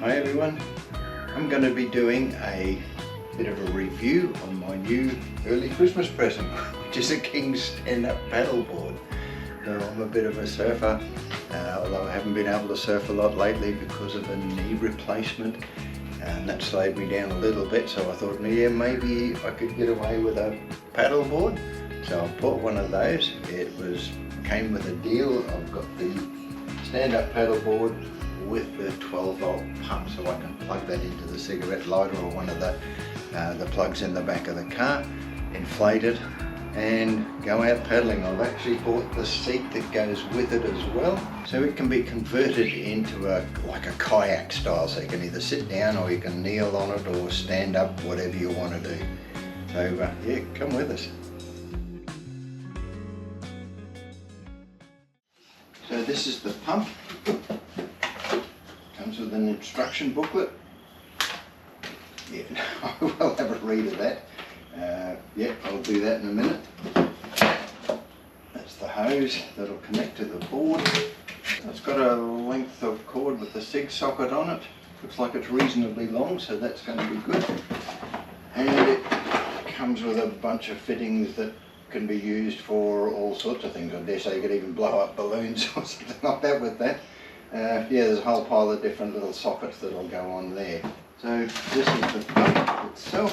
Hi everyone, I'm going to be doing a bit of a review on my new early Christmas present, which is a King stand-up paddleboard. So I'm a bit of a surfer, although I haven't been able to surf a lot lately because of a knee replacement, and that slowed me down a little bit, so I thought, yeah, maybe I could get away with a paddleboard. So I bought one of those. It came with a deal. I've got the stand-up paddleboard with the 12-volt pump, so I can plug that into the cigarette lighter or one of the plugs in the back of the car, inflate it and go out paddling. I've actually bought the seat that goes with it as well, so it can be converted into like a kayak style, so you can either sit down or you can kneel on it or stand up, whatever you want to do. So yeah, come with us. So this is the pump. Comes with an instruction booklet. Yeah, I will have a read of that. Yeah, I'll do that in a minute. That's the hose that'll connect to the board. It's got a length of cord with the SIG socket on it. Looks like it's reasonably long, so that's going to be good. And it comes with a bunch of fittings that can be used for all sorts of things. I dare say you could even blow up balloons or something like that with that. Yeah, there's a whole pile of different little sockets that'll go on there. So this is the pump itself.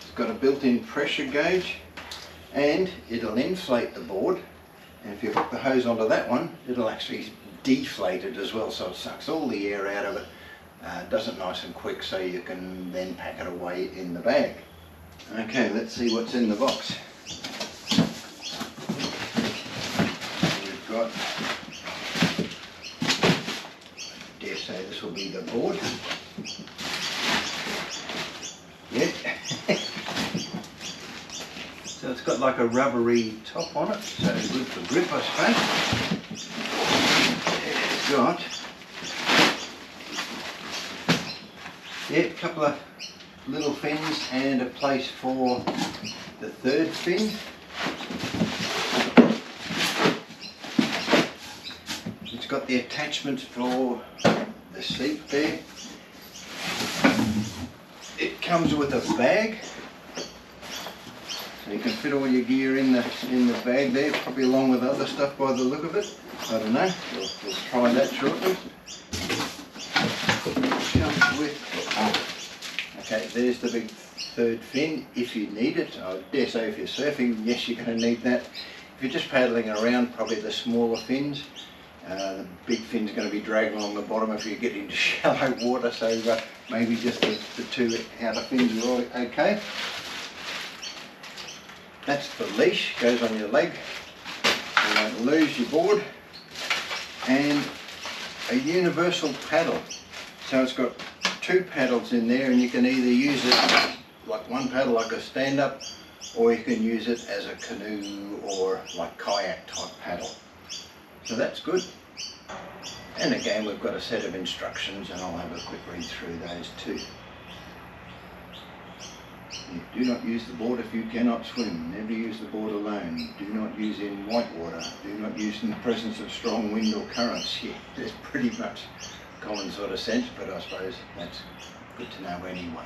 It's got a built-in pressure gauge and it'll inflate the board, and if you hook the hose onto that one, it'll actually deflate it as well, so it sucks all the air out of it. Does it nice and quick, so you can then pack it away in the bag. Okay, let's see what's in the box. We've got, I dare say this will be the board. Yep. So it's got like a rubbery top on it, so good for grip, I suppose. It's got a couple of little fins and a place for the third fin. It's got the attachments for the seat there. It comes with a bag, so you can fit all your gear in the bag there, probably along with other stuff by the look of it. I don't know, we'll try that shortly. Comes with, okay, there's the big third fin if you need it. I dare say if you're surfing, yes, you're going to need that. If you're just paddling around, probably the smaller fins. The big fin's going to be dragging along the bottom if you get into shallow water, so maybe just the two outer fins are all okay. That's the leash, goes on your leg, you won't lose your board, and a universal paddle. So it's got two paddles in there, and you can either use it like one paddle like a stand-up, or you can use it as a canoe or like kayak type paddle. So that's good. And again, we've got a set of instructions, and I'll have a quick read through those too. Do not use the board if you cannot swim. Never use the board alone. Do not use in white water. Do not use in the presence of strong wind or currents. Yeah, there's pretty much common sort of sense, but I suppose that's good to know anyway.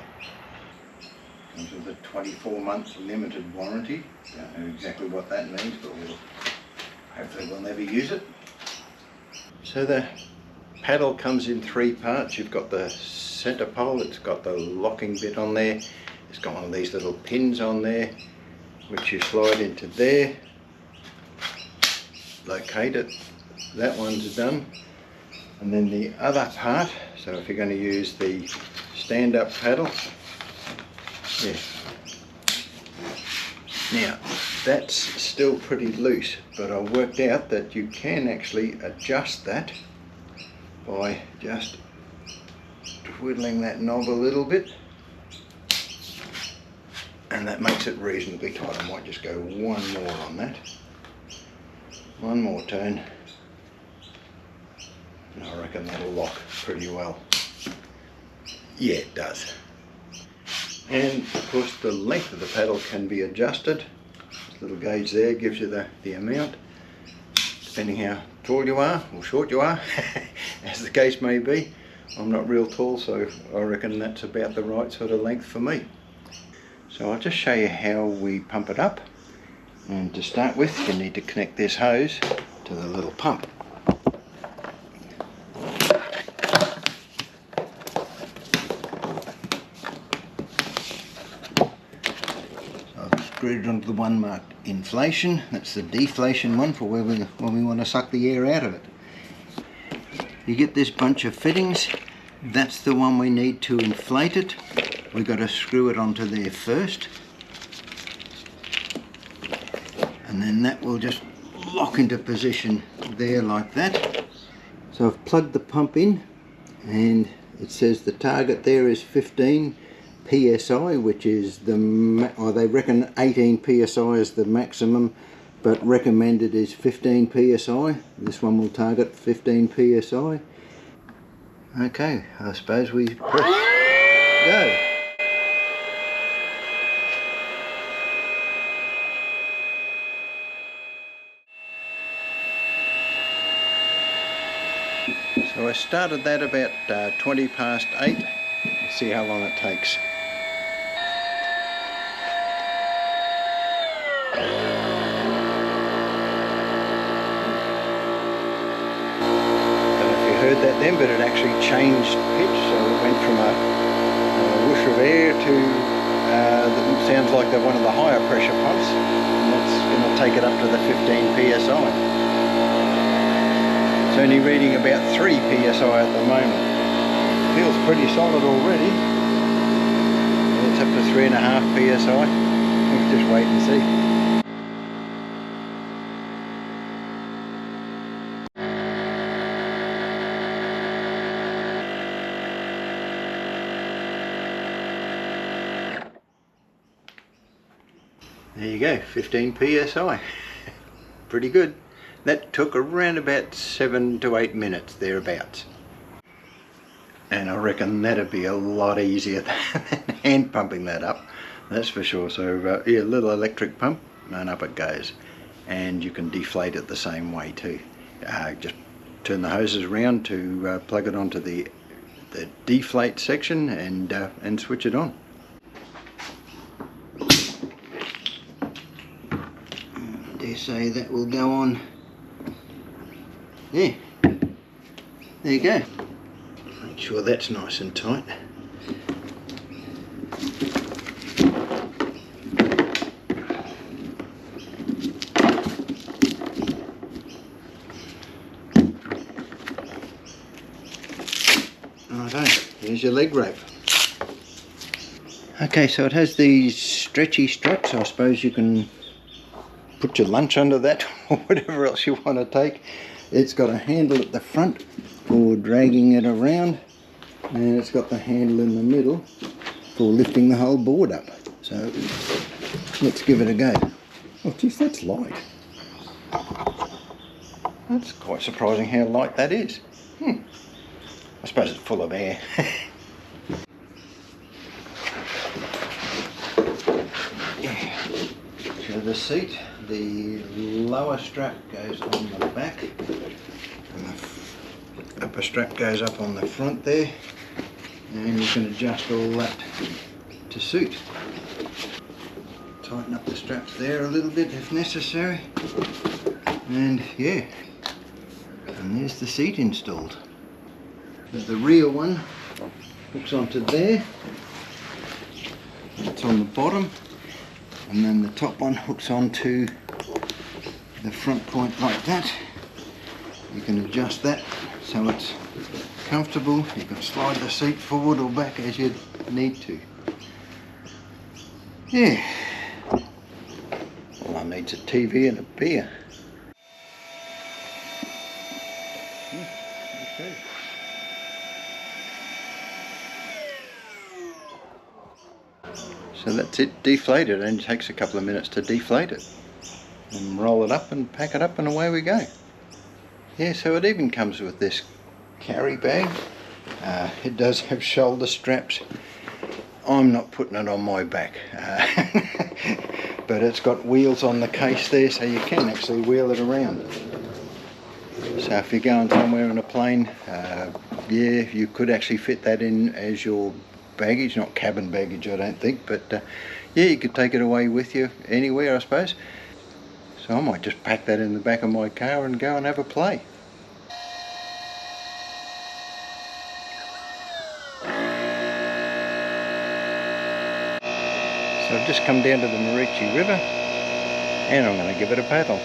Comes with a 24-month limited warranty. Don't know exactly what that means, but hopefully we'll never use it. So the paddle comes in three parts. You've got the centre pole, it's got the locking bit on there. It's got one of these little pins on there, which you slide into there, locate it, that one's done. And then the other part, so if you're going to use the stand-up paddle, yeah. Now, that's still pretty loose, but I worked out that you can actually adjust that by just twiddling that knob a little bit, and that makes it reasonably tight. I might just go one more on that. One more turn. And I reckon that'll lock pretty well. Yeah, it does. And of course the length of the paddle can be adjusted. This little gauge there gives you the amount. depending how tall you are or short you are, as the case may be. I'm not real tall, so I reckon that's about the right sort of length for me. So I'll just show you how we pump it up. And to start with, you need to connect this hose to the little pump. Screwed it onto the one marked inflation. That's the deflation one for when we want to suck the air out of it. You get this bunch of fittings. That's the one we need to inflate it. We've got to screw it onto there first, and then that will just lock into position there like that. So I've plugged the pump in, and it says the target there is 15 PSI, which is they reckon 18 PSI is the maximum, but recommended is 15 PSI. This one will target 15 PSI. Okay, I suppose we press go. So I started that about 20 past 8. Let's see how long it takes. Heard that then, but it actually changed pitch, so it went from a whoosh of air to that sounds like one of the higher pressure pumps, and that's going to take it up to the 15 psi. It's only reading about 3 psi at the moment. Feels pretty solid already. It's up to 3.5 psi. We'll just wait and see. There you go, 15 psi. Pretty good. That took around about 7 to 8 minutes, thereabouts. And I reckon that'd be a lot easier than hand pumping that up, that's for sure. So yeah, little electric pump, and up it goes. And you can deflate it the same way too. Just turn the hoses around to plug it onto the deflate section and switch it on. Dare say that will go on there. There you go. Make sure that's nice and tight. Righto, here's your leg rope. Okay, so it has these stretchy straps. I suppose you can put your lunch under that or whatever else you want to take. It's got a handle at the front for dragging it around, and it's got the handle in the middle for lifting the whole board up. So let's give it a go. Oh geez, that's light. That's quite surprising how light that is. I suppose it's full of air. Yeah. So the seat, the lower strap goes on the back, and the upper strap goes up on the front there, and you can adjust all that to suit. Tighten up the straps there a little bit if necessary, and yeah, and there's the seat installed. The rear one hooks onto there, it's on the bottom, and then the top one hooks onto the front point like that. You can adjust that so it's comfortable. You can slide the seat forward or back as you need to. Yeah, all I need's a TV and a beer. Okay. So that's it, deflated. It only takes a couple of minutes to deflate it. And roll it up and pack it up, and away we go. Yeah, so it even comes with this carry bag. It does have shoulder straps. I'm not putting it on my back. But it's got wheels on the case there, so you can actually wheel it around. So if you're going somewhere in a plane, yeah, you could actually fit that in as your baggage, not cabin baggage I don't think, but yeah, you could take it away with you anywhere I suppose. So I might just pack that in the back of my car and go and have a play. So I've just come down to the Maroochy River and I'm going to give it a paddle.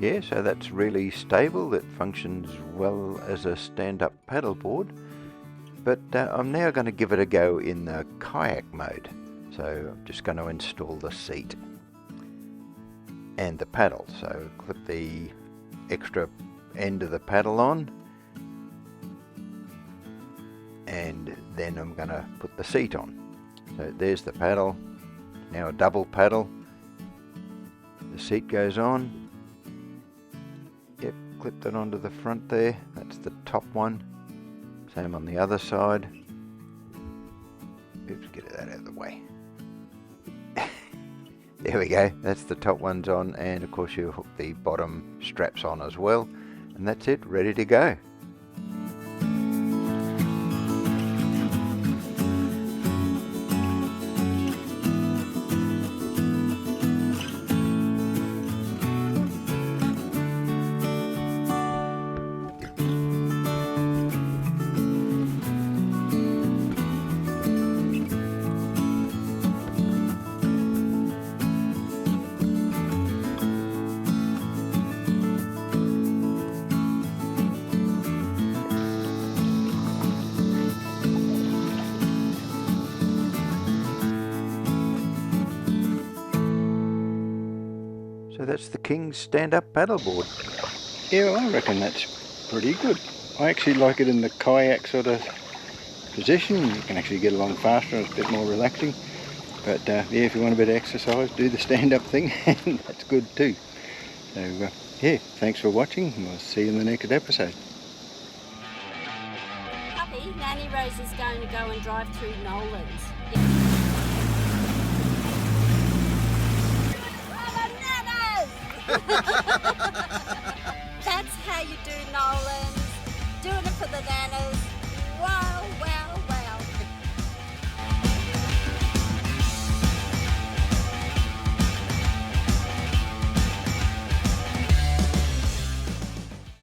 Yeah, so that's really stable. It functions well as a stand-up paddleboard. But I'm now going to give it a go in the kayak mode. So I'm just going to install the seat and the paddle. So clip the extra end of the paddle on, and then I'm going to put the seat on. So there's the paddle, now a double paddle. The seat goes on. Yep, clipped it onto the front there. That's the top one. Same on the other side. Oops, get that out of the way. There we go. That's the top ones on, and of course you hook the bottom straps on as well. And that's it, ready to go. So that's the King's stand-up paddleboard. Yeah, I reckon that's pretty good. I actually like it in the kayak sort of position. You can actually get along faster, it's a bit more relaxing. But yeah, if you want a bit of exercise, do the stand-up thing, and that's good too. So yeah, thanks for watching, and we'll see you in the next episode. Puppy, Nanny Rose is going to go and drive through Nolan's. That's how you do Nolan's. Doing it for the nanas.